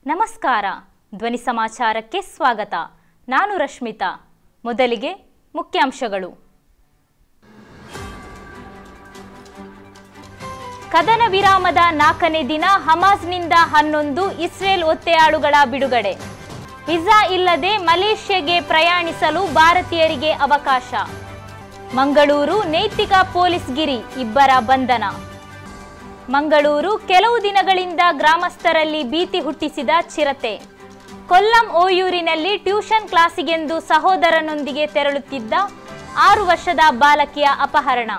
ನಮಸ್ಕಾರ. ಧ್ವನಿ ಸಮಾಚಾರಕ್ಕೆ ಸ್ವಾಗತ. ನಾನು ರಶ್ಮಿತಾ. ಮೊದಲಿಗೆ ಮುಖ್ಯಾಂಶಗಳು. ಕದನ ವಿರಾಮದ 4ನೇ ದಿನ ಹಮಾಸ್ನಿಂದ 11 ಇಸ್ರೇಲ್ ಒತ್ತೆಯಾಳುಗಳ ಬಿಡುಗಡೆ. ವೀಸಾ ಇಲ್ಲದೆ ಮಲೇಷ್ಯಾಗೆ ಪ್ರಯಾಣಿಸಲು ಭಾರತೀಯರಿಗೆ ಅವಕಾಶ. ಮಂಗಳೂರು ನೈತಿಕ ಪೊಲೀಸ್ ಗಿರಿ, ಇಬ್ಬರ ಬಂಧನ. ಮಂಗಳೂರು ಕೆಲವು ದಿನಗಳಿಂದ ಗ್ರಾಮಸ್ಥರಲ್ಲಿ ಭೀತಿ ಹುಟ್ಟಿಸಿದ ಚಿರತೆ. ಕೊಲ್ಲಂ ಓಯೂರಿನಲ್ಲಿ ಟ್ಯೂಷನ್ ಕ್ಲಾಸಿಗೆಂದು ಸಹೋದರನೊಂದಿಗೆ ತೆರಳುತ್ತಿದ್ದ 6 ವರ್ಷದ ಬಾಲಕಿಯ ಅಪಹರಣ.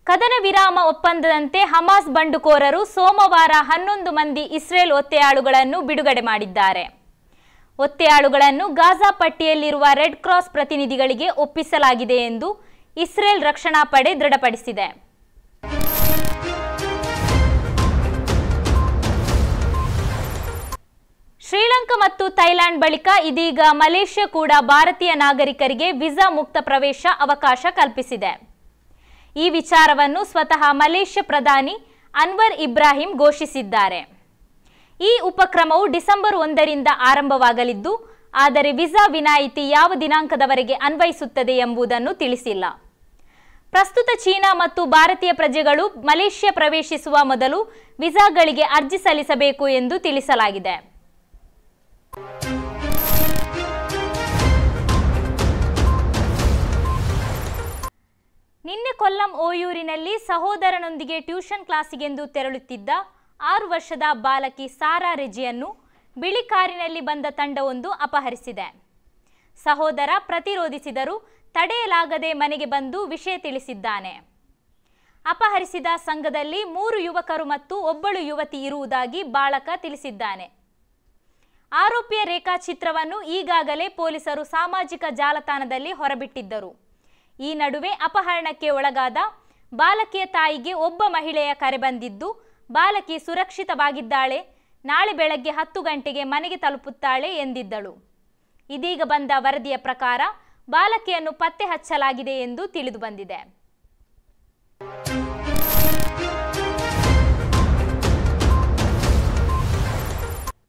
ಕದನ ವಿರಾಮ ಒಪ್ಪಂದದಂತೆ ಹಮಾಸ್ ಬಂಡುಕೋರರು ಸೋಮವಾರ 11 ಮಂದಿ ಇಸ್ರೇಲ್ ಒತ್ತೆಯಾಳುಗಳನ್ನು ಬಿಡುಗಡೆ ಮಾಡಿದ್ದಾರೆ. ಒತ್ತೆಯಾಳುಗಳನ್ನು ಗಾಜಾ ಪಟ್ಟಿಯಲ್ಲಿರುವ ರೆಡ್ ಕ್ರಾಸ್ ಪ್ರತಿನಿಧಿಗಳಿಗೆ ಒಪ್ಪಿಸಲಾಗಿದೆ ಎಂದು ಇಸ್ರೇಲ್ ರಕ್ಷಣಾ ಪಡೆ ದೃಢಪಡಿಸಿದೆ. ಶ್ರೀಲಂಕಾ ಮತ್ತು ಥೈಲ್ಯಾಂಡ್ ಬಳಿಕ ಇದೀಗ ಮಲೇಷ್ಯಾ ಕೂಡ ಭಾರತೀಯ ನಾಗರಿಕರಿಗೆ ವೀಸಾ ಮುಕ್ತ ಪ್ರವೇಶ ಅವಕಾಶ ಕಲ್ಪಿಸಿದೆ. ಈ ವಿಚಾರವನ್ನು ಸ್ವತಃ ಮಲೇಷ್ಯಾ ಪ್ರಧಾನಿ ಅನ್ವರ್ ಇಬ್ರಾಹಿಂ ಘೋಷಿಸಿದ್ದಾರೆ. ಈ ಉಪಕ್ರಮವು ಡಿಸೆಂಬರ್ 1ರಿಂದ ಆರಂಭವಾಗಲಿದ್ದು, ಆದರೆ ವೀಸಾ ವಿನಾಯಿತಿ ಯಾವ ದಿನಾಂಕದವರೆಗೆ ಅನ್ವಯಿಸುತ್ತದೆ ಎಂಬುದನ್ನು ತಿಳಿಸಿಲ್ಲ. ಪ್ರಸ್ತುತ ಚೀನಾ ಮತ್ತು ಭಾರತೀಯ ಪ್ರಜೆಗಳು ಮಲೇಷ್ಯಾ ಪ್ರವೇಶಿಸುವ ಮೊದಲು ವೀಸಾಗಳಿಗೆ ಅರ್ಜಿ ಸಲ್ಲಿಸಬೇಕು ಎಂದು ತಿಳಿಸಲಾಗಿದೆ. ನಿನ್ನೆ ಕೊಲ್ಲಂ ಓಯೂರಿನಲ್ಲಿ ಸಹೋದರನೊಂದಿಗೆ ಟ್ಯೂಷನ್ ಕ್ಲಾಸಿಗೆಂದು ತೆರಳುತ್ತಿದ್ದ 6 ವರ್ಷದ ಬಾಲಕಿ ಸಾರಾ ರೆಜಿಯನ್ನು ಬಿಳಿ ಕಾರಿನಲ್ಲಿ ಬಂದ ತಂಡವೊಂದು ಅಪಹರಿಸಿದೆ. ಸಹೋದರ ಪ್ರತಿರೋಧಿಸಿದರೂ ತಡೆಯಲಾಗದೆ ಮನೆಗೆ ಬಂದು ವಿಷಯ ತಿಳಿಸಿದ್ದಾನೆ. ಅಪಹರಿಸಿದ ಸಂಘದಲ್ಲಿ 3 ಯುವಕರು ಮತ್ತು ಒಬ್ಬಳು ಯುವತಿ ಇರುವುದಾಗಿ ಬಾಲಕ ತಿಳಿಸಿದ್ದಾನೆ. ಆರೋಪಿಯ ರೇಖಾಚಿತ್ರವನ್ನು ಈಗಾಗಲೇ ಪೊಲೀಸರು ಸಾಮಾಜಿಕ ಜಾಲತಾಣದಲ್ಲಿ ಹೊರಬಿಟ್ಟಿದ್ದರು. ಈ ನಡುವೆ ಅಪಹರಣಕ್ಕೆ ಒಳಗಾದ ಬಾಲಕಿಯ ತಾಯಿಗೆ ಒಬ್ಬ ಮಹಿಳೆಯ ಕರೆ ಬಂದಿದ್ದು, ಬಾಲಕಿ ಸುರಕ್ಷಿತವಾಗಿದ್ದಾಳೆ, ನಾಳೆ ಬೆಳಗ್ಗೆ 10 ಗಂಟೆಗೆ ಮನೆಗೆ ತಲುಪುತ್ತಾಳೆ ಎಂದಿದ್ದಳು. ಇದೀಗ ಬಂದ ವರದಿಯ ಪ್ರಕಾರ ಬಾಲಕಿಯನ್ನು ಪತ್ತೆ ಹಚ್ಚಲಾಗಿದೆ ಎಂದು ತಿಳಿದು ಬಂದಿದೆ.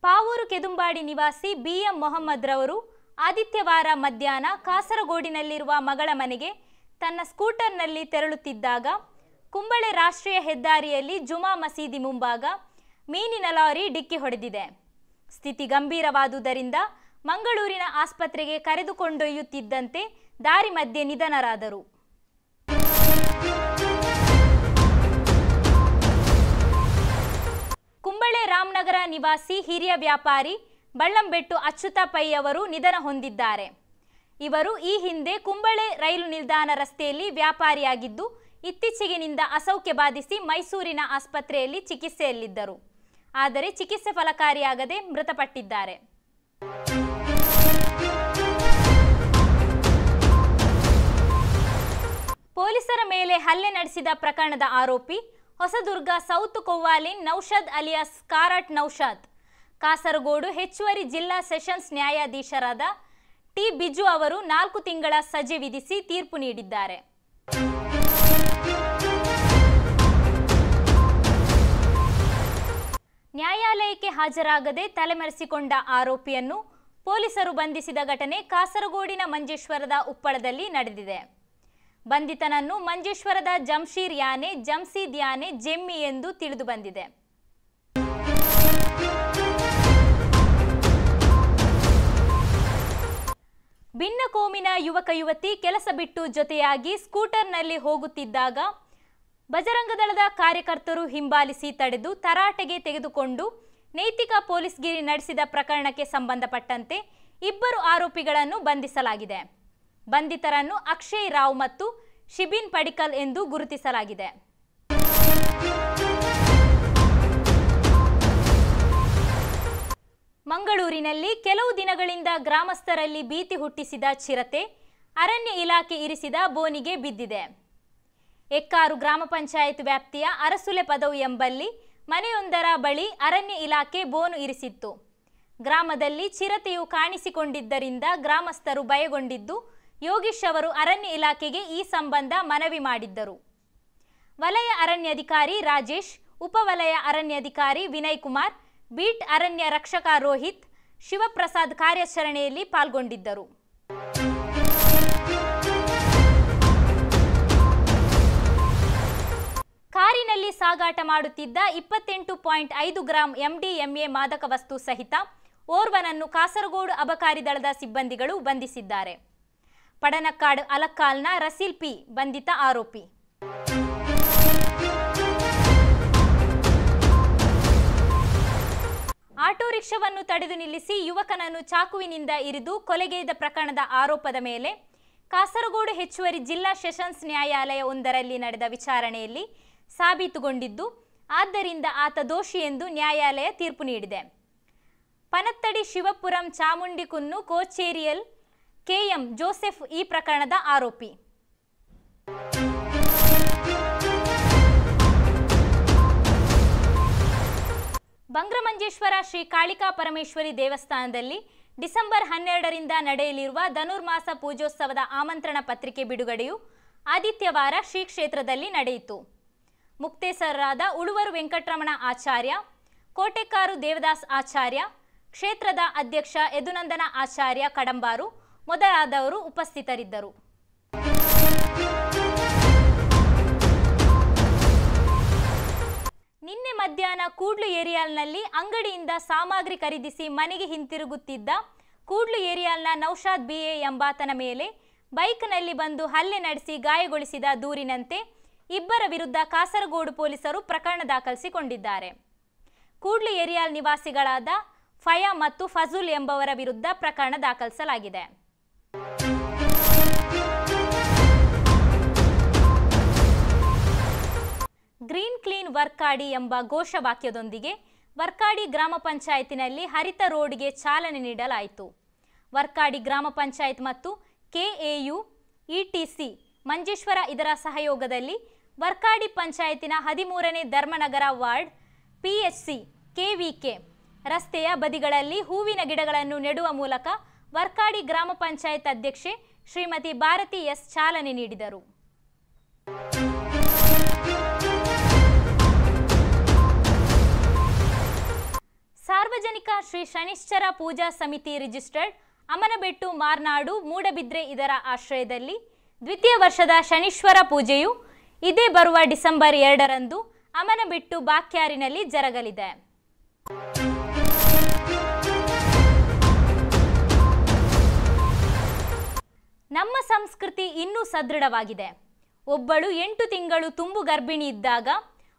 ಪಾವೂರು ಕೆದುಂಬಾಡಿ ನಿವಾಸಿ BM ಮೊಹಮ್ಮದ್ ರವರು ಆದಿತ್ಯವಾರ ಮಧ್ಯಾಹ್ನ ಕಾಸರಗೋಡಿನಲ್ಲಿರುವ ಮಗಳ ಮನೆಗೆ ತನ್ನ ಸ್ಕೂಟರ್ನಲ್ಲಿ ತೆರಳುತ್ತಿದ್ದಾಗ ಕುಂಬಳೆ ರಾಷ್ಟ್ರೀಯ ಹೆದ್ದಾರಿಯಲ್ಲಿ ಜುಮಾ ಮಸೀದಿ ಮುಂಭಾಗ ಮೀನಿನ ಲಾರಿ ಡಿಕ್ಕಿ ಹೊಡೆದಿದೆ. ಸ್ಥಿತಿ ಗಂಭೀರವಾದುದರಿಂದ ಮಂಗಳೂರಿನ ಆಸ್ಪತ್ರೆಗೆ ಕರೆದುಕೊಂಡೊಯ್ಯುತ್ತಿದ್ದಂತೆ ದಾರಿ ಮಧ್ಯೆ ನಿಧನರಾದರು. ಕುಂಬಳೆ ರಾಮನಗರ ನಿವಾಸಿ ಹಿರಿಯ ವ್ಯಾಪಾರಿ ಬಳ್ಳಂಬೆಟ್ಟು ಅಚ್ಯುತ ಪೈ ಅವರು ನಿಧನ ಹೊಂದಿದ್ದಾರೆ. ಇವರು ಈ ಹಿಂದೆ ಕುಂಬಳೆ ರೈಲು ನಿಲ್ದಾಣ ರಸ್ತೆಯಲ್ಲಿ ವ್ಯಾಪಾರಿಯಾಗಿದ್ದು, ಇತ್ತೀಚೆಗಿನಿಂದ ಅಸೌಖ್ಯ ಬಾಧಿಸಿ ಮೈಸೂರಿನ ಆಸ್ಪತ್ರೆಯಲ್ಲಿ ಚಿಕಿತ್ಸೆಯಲ್ಲಿದ್ದರು. ಆದರೆ ಚಿಕಿತ್ಸೆ ಫಲಕಾರಿಯಾಗದೆ ಮೃತಪಟ್ಟಿದ್ದಾರೆ. ಪೊಲೀಸರ ಮೇಲೆ ಹಲ್ಲೆ ನಡೆಸಿದ ಪ್ರಕರಣದ ಆರೋಪಿ ಹೊಸದುರ್ಗ ಸೌತ್ ಕೊವ್ವಾಲಿನ್ ನೌಷದ್ ಅಲಿಯಾಸ್ ಕಾರಾಟ್ ನೌಷಾದ್ ಕಾಸರಗೋಡು ಹೆಚ್ಚುವರಿ ಜಿಲ್ಲಾ ಸೆಷನ್ಸ್ ನ್ಯಾಯಾಧೀಶರಾದ ಟಿ ಬಿಜು ಅವರು 4 ತಿಂಗಳ ಸಜೆ ವಿಧಿಸಿ ತೀರ್ಪು ನೀಡಿದ್ದಾರೆ. ನ್ಯಾಯಾಲಯಕ್ಕೆ ಹಾಜರಾಗದೆ ತಲೆಮರೆಸಿಕೊಂಡ ಆರೋಪಿಯನ್ನು ಪೊಲೀಸರು ಬಂಧಿಸಿದ ಘಟನೆ ಕಾಸರಗೋಡಿನ ಮಂಜೇಶ್ವರದ ಉಪ್ಪಳದಲ್ಲಿ ನಡೆದಿದೆ. ಬಂಧಿತನನ್ನು ಮಂಜೇಶ್ವರದ ಜಮ್ಶೀರ್ ಯಾನೆ, ಜಮ್ಸೀದ್ ಯಾನೆ, ಜೆಮ್ಮಿ ಎಂದು ತಿಳಿದು ಬಂದಿದೆ. ಭಿನ್ನ ಕೋಮಿನ ಯುವಕ ಯುವತಿ ಕೆಲಸ ಬಿಟ್ಟು ಜೊತೆಯಾಗಿ ಸ್ಕೂಟರ್ನಲ್ಲಿ ಹೋಗುತ್ತಿದ್ದಾಗ ಬಜರಂಗದಳದ ಕಾರ್ಯಕರ್ತರು ಹಿಂಬಾಲಿಸಿ ತಡೆದು ತರಾಟೆಗೆ ತೆಗೆದುಕೊಂಡು ನೈತಿಕ ಪೊಲೀಸ್ ಗಿರಿ ನಡೆಸಿದ ಪ್ರಕರಣಕ್ಕೆ ಸಂಬಂಧಪಟ್ಟಂತೆ 2 ಆರೋಪಿಗಳನ್ನು ಬಂಧಿಸಲಾಗಿದೆ. ಬಂಧಿತರನ್ನು ಅಕ್ಷಯ್ ರಾವ್ ಮತ್ತು ಶಿಬಿನ್ ಪಡಿಕಲ್ ಎಂದು ಗುರುತಿಸಲಾಗಿದೆ. ಮಂಗಳೂರಿನಲ್ಲಿ ಕೆಲವು ದಿನಗಳಿಂದ ಗ್ರಾಮಸ್ಥರಲ್ಲಿ ಭೀತಿ ಹುಟ್ಟಿಸಿದ ಚಿರತೆ ಅರಣ್ಯ ಇಲಾಖೆ ಇರಿಸಿದ ಬೋನಿಗೆ ಬಿದ್ದಿದೆ. ಎಕ್ಕಾರು ಗ್ರಾಮ ಪಂಚಾಯತ್ ವ್ಯಾಪ್ತಿಯ ಅರಸುಲೆ ಪದವು ಎಂಬಲ್ಲಿ ಮನೆಯೊಂದರ ಬಳಿ ಅರಣ್ಯ ಇಲಾಖೆ ಬೋನು ಇರಿಸಿತ್ತು. ಗ್ರಾಮದಲ್ಲಿ ಚಿರತೆಯು ಕಾಣಿಸಿಕೊಂಡಿದ್ದರಿಂದ ಗ್ರಾಮಸ್ಥರು ಭಯಗೊಂಡಿದ್ದು ಯೋಗೀಶ್ ಅವರು ಅರಣ್ಯ ಇಲಾಖೆಗೆ ಈ ಸಂಬಂಧ ಮನವಿ ಮಾಡಿದ್ದರು. ವಲಯ ಅರಣ್ಯಾಧಿಕಾರಿ ರಾಜೇಶ್, ಉಪವಲಯ ಅರಣ್ಯಾಧಿಕಾರಿ ವಿನಯ್ ಕುಮಾರ್, ಬೀಟ್ ಅರಣ್ಯ ರಕ್ಷಕ ರೋಹಿತ್, ಶಿವಪ್ರಸಾದ್ ಕಾರ್ಯಾಚರಣೆಯಲ್ಲಿ ಪಾಲ್ಗೊಂಡಿದ್ದರು. ಕಾರಿನಲ್ಲಿ ಸಾಗಾಟ ಮಾಡುತ್ತಿದ್ದ 28.5 ಗ್ರಾಂ MDMA ಮಾದಕ ವಸ್ತು ಸಹಿತ ಓರ್ವನನ್ನು ಕಾಸರಗೋಡು ಅಬಕಾರಿ ದಳದ ಸಿಬ್ಬಂದಿಗಳು ಬಂಧಿಸಿದ್ದಾರೆ. ಪಡನಕ್ಕಾಡ್ ಅಲಕ್ಕಾಲ್ನ ರಸೀಲ್ ಪಿ ಬಂಧಿತ ಆರೋಪಿ. ಆಟೋ ರಿಕ್ಷಾವನ್ನು ತಡೆದು ನಿಲ್ಲಿಸಿ ಯುವಕನನ್ನು ಚಾಕುವಿನಿಂದ ಇರಿದು ಕೊಲೆಗೈದ ಪ್ರಕರಣದ ಆರೋಪದ ಮೇಲೆ ಕಾಸರಗೋಡು ಹೆಚ್ಚುವರಿ ಜಿಲ್ಲಾ ಸೆಷನ್ಸ್ ನ್ಯಾಯಾಲಯ ಒಂದರಲ್ಲಿ ನಡೆದ ವಿಚಾರಣೆಯಲ್ಲಿ ಸಾಬೀತುಗೊಂಡಿದ್ದು, ಆದ್ದರಿಂದ ಆತ ದೋಷಿ ಎಂದು ನ್ಯಾಯಾಲಯ ತೀರ್ಪು ನೀಡಿದೆ. ಪನತ್ತಡಿ ಶಿವಪುರಂ ಚಾಮುಂಡಿಕುನ್ನು ಕೋಚೇರಿಯಲ್ KM ಜೋಸೆಫ್ ಈ ಪ್ರಕರಣದ ಆರೋಪಿ. ಬಂಗ್ರಮಂಜೇಶ್ವರ ಶ್ರೀ ಕಾಳಿಕಾ ಪರಮೇಶ್ವರಿ ದೇವಸ್ಥಾನದಲ್ಲಿ ಡಿಸೆಂಬರ್ 12ರಿಂದ ನಡೆಯಲಿರುವ ಧನುರ್ಮಾಸ ಪೂಜೋತ್ಸವದ ಆಮಂತ್ರಣ ಪತ್ರಿಕೆ ಬಿಡುಗಡೆಯು ಆದಿತ್ಯವಾರ ಶ್ರೀ ಕ್ಷೇತ್ರದಲ್ಲಿ ನಡೆಯಿತು. ಮುಕ್ತೇಸರರಾದ ಉಳುವರು ವೆಂಕಟರಮಣ ಆಚಾರ್ಯ, ಕೋಟೆಕಾರು ದೇವದಾಸ್ ಆಚಾರ್ಯ, ಕ್ಷೇತ್ರದ ಅಧ್ಯಕ್ಷ ಯದುನಂದನ ಆಚಾರ್ಯ ಕಡಂಬಾರು ಮೊದಲಾದವರು ಉಪಸ್ಥಿತರಿದ್ದರು. ನಿನ್ನೆ ಮಧ್ಯಾಹ್ನ ಕೂಡ್ಲು ಏರಿಯಾಲ್ನಲ್ಲಿ ಅಂಗಡಿಯಿಂದ ಸಾಮಗ್ರಿ ಖರೀದಿಸಿ ಮನೆಗೆ ಹಿಂತಿರುಗುತ್ತಿದ್ದ ಕೂಡ್ಲು ಏರಿಯಾಲ್ನ ನೌಶಾದ್ BA ಎಂಬಾತನ ಮೇಲೆ ಬೈಕ್ನಲ್ಲಿ ಬಂದು ಹಲ್ಲೆ ನಡೆಸಿ ಗಾಯಗೊಳಿಸಿದ ದೂರಿನಂತೆ ಇಬ್ಬರ ವಿರುದ್ಧ ಕಾಸರಗೋಡು ಪೊಲೀಸರು ಪ್ರಕರಣ ದಾಖಲಿಸಿಕೊಂಡಿದ್ದಾರೆ. ಕೂಡ್ಲು ಏರಿಯಾಲ್ ನಿವಾಸಿಗಳಾದ ಫಯಾ ಮತ್ತು ಫಜುಲ್ ಎಂಬವರ ವಿರುದ್ಧ ಪ್ರಕರಣ ದಾಖಲಿಸಲಾಗಿದೆ. ಗ್ರೀನ್ ಕ್ಲೀನ್ ವರ್ಕಾಡಿ ಎಂಬ ಘೋಷವಾಕ್ಯದೊಂದಿಗೆ ವರ್ಕಾಡಿ ಗ್ರಾಮ ಪಂಚಾಯತಿನಲ್ಲಿ ಹರಿತ ರೋಡ್ಗೆ ಚಾಲನೆ ನೀಡಲಾಯಿತು. ವರ್ಕಾಡಿ ಗ್ರಾಮ ಪಂಚಾಯತ್ ಮತ್ತು KAU ETC ಮಂಜೇಶ್ವರ ಇದರ ಸಹಯೋಗದಲ್ಲಿ ವರ್ಕಾಡಿ ಪಂಚಾಯತಿನ 13ನೇ ಧರ್ಮನಗರ ವಾರ್ಡ್ PHC KVK ರಸ್ತೆಯ ಬದಿಗಳಲ್ಲಿ ಹೂವಿನ ಗಿಡಗಳನ್ನು ನೆಡುವ ಮೂಲಕ ವರ್ಕಾಡಿ ಗ್ರಾಮ ಪಂಚಾಯತ್ ಅಧ್ಯಕ್ಷೆ ಶ್ರೀಮತಿ ಭಾರತಿ S ಚಾಲನೆ ನೀಡಿದರು. ಸಾರ್ವಜನಿಕ ಶ್ರೀ ಶನಿಶ್ಚರ ಪೂಜಾ ಸಮಿತಿ ರಿಜಿಸ್ಟರ್ಡ್ ಅಮನಬೆಟ್ಟು ಮಾರ್ನಾಡು ಮೂಡಬಿದ್ರೆ ಇದರ ಆಶ್ರಯದಲ್ಲಿ ದ್ವಿತೀಯ ವರ್ಷದ ಶನೀಶ್ವರ ಪೂಜೆಯು ಇದೇ ಬರುವ ಡಿಸೆಂಬರ್ 2ರಂದು ಅಮನಬೆಟ್ಟು ಬಾಕ್ಯಾರಿನಲ್ಲಿ ಜರಗಲಿದೆ. ನಮ್ಮ ಸಂಸ್ಕೃತಿ ಇನ್ನೂ ಸದೃಢವಾಗಿದೆ. ಒಬ್ಬಳು 8 ತಿಂಗಳು ತುಂಬು ಗರ್ಭಿಣಿ ಇದ್ದಾಗ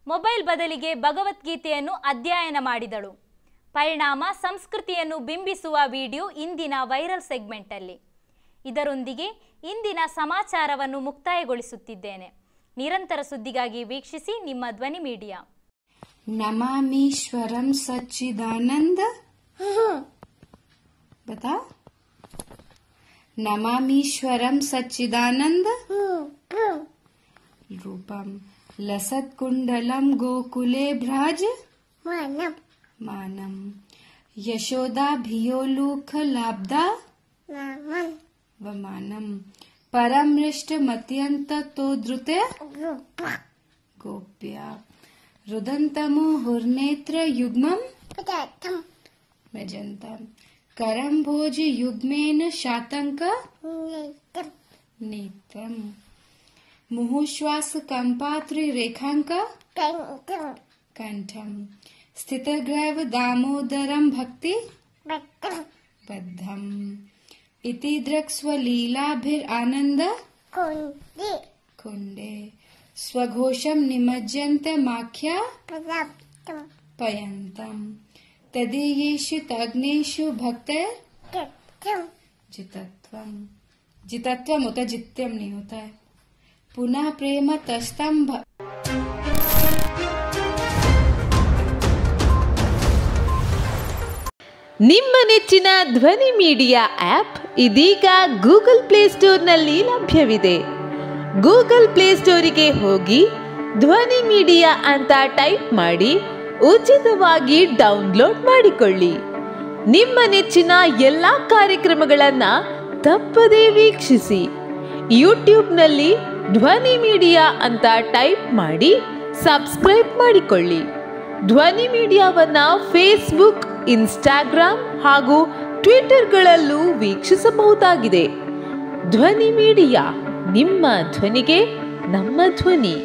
ಮೊಬೈಲ್ ಬದಲಿಗೆ ಭಗವದ್ಗೀತೆಯನ್ನು ಅಧ್ಯಯನ ಮಾಡಿದಳು. ಪರಿಣಾಮ ಸಂಸ್ಕೃತಿಯನ್ನು ಬಿಂಬಿಸುವ ವಿಡಿಯೋ ಇಂದಿನ ವೈರಲ್ ಸೆಗ್ಮೆಂಟಲ್ಲಿ. ಇದರೊಂದಿಗೆ ಇಂದಿನ ಸಮಾಚಾರವನ್ನು ಮುಕ್ತಾಯಗೊಳಿಸುತ್ತಿದ್ದೇನೆ. ನಿರಂತರ ಸುದ್ದಿಗಾಗಿ ವೀಕ್ಷಿಸಿ ನಿಮ್ಮ ಧ್ವನಿ ಮೀಡಿಯಾ. ನಮಾಮೀಶ್ವರಂ ಸಚ್ಚಿದಾನಂದ ಬತಾ ನಮಾಮೀಶ್ವರಂ ಸಚ್ಚಿದಾನಂದ ರೂಪಂ ಲಸತ್ಕುಂಡಲಂ ಗೋಕುಲೆ ಭ್ರಾಜ ಮಾನಂ ಯಶೋದಾ ಭಿಯೋಲೂಖ ಲಾಬ್ದಾ ವಮಾನಂ ಪರಮೃಷ್ಟಮತ್ಯಂತ ತೋದ್ರುತೆ ಗೋಪ್ಯ ರುದಂತಮೋ ಹುರ್ನೇತ್ರ ಯುಗ್ಮಂ ವ್ರಜಂತಂ ಕರಂಭೋಜ ಯುಗ್ಮೇನ ಶಾತಂಕ ನೇತ್ರಂ ಮುಹುಶ್ವಾಸ ಕಂಪಾತ್ರಿ ರೇಖಾಂಕ ಕಂಠಂ ಸ್ಥಿತಗ್ರೈವ ದಾಮೋದರಂ ಭಕ್ತಿ ಬದ್ಧಂ ಇತಿ ದೃಕ್ಸ್ವಲೀಲಾಭಿರಾನಂದ ಕುಂಡೆ ಸ್ವಘೋಷಂ ನಿಮಜ್ಜಂತೆ ಮಾಖ್ಯ ಪಯಂತಂ तदीयेषु तग्नेषु भक्ते जितत्वम जितत्वम होता है, जित्यम नहीं होता है. पुनः प्रेम तस्तम ನಿಮ್ಮ ನೆಚ್ಚಿನ ಧ್ವನಿ ಮೀಡಿಯಾ ಆಪ್ ಇದೀಗ ಗೂಗಲ್ ಪ್ಲೇಸ್ಟೋರ್ನಲ್ಲಿ ಲಭ್ಯವಿದೆ. ಗೂಗಲ್ ಪ್ಲೇಸ್ಟೋರಿಗೆ ಹೋಗಿ ಧ್ವನಿ ಮೀಡಿಯಾ ಅಂತ ಟೈಪ್ ಮಾಡಿ ಉಚಿತವಾಗಿ ಡೌನ್ಲೋಡ್ ಮಾಡಿಕೊಳ್ಳಿ. ನಿಮ್ಮ ನೆಚ್ಚಿನ ಎಲ್ಲಾ ಕಾರ್ಯಕ್ರಮಗಳನ್ನ ತಪ್ಪದೇ ವೀಕ್ಷಿಸಿ. ಯೂಟ್ಯೂಬ್ನಲ್ಲಿ ಧ್ವನಿ ಮೀಡಿಯಾ ಅಂತ ಟೈಪ್ ಮಾಡಿ ಸಬ್ಸ್ಕ್ರೈಬ್ ಮಾಡಿಕೊಳ್ಳಿ. ಧ್ವನಿ ಮೀಡಿಯಾವನ್ನ ಫೇಸ್ಬುಕ್, ಇನ್ಸ್ಟಾಗ್ರಾಮ್ ಹಾಗೂ ಟ್ವಿಟರ್ಗಳಲ್ಲೂ ವೀಕ್ಷಿಸಬಹುದಾಗಿದೆ. ಧ್ವನಿ ಮೀಡಿಯಾ, ನಿಮ್ಮ ಧ್ವನಿಗೆ ನಮ್ಮ ಧ್ವನಿ.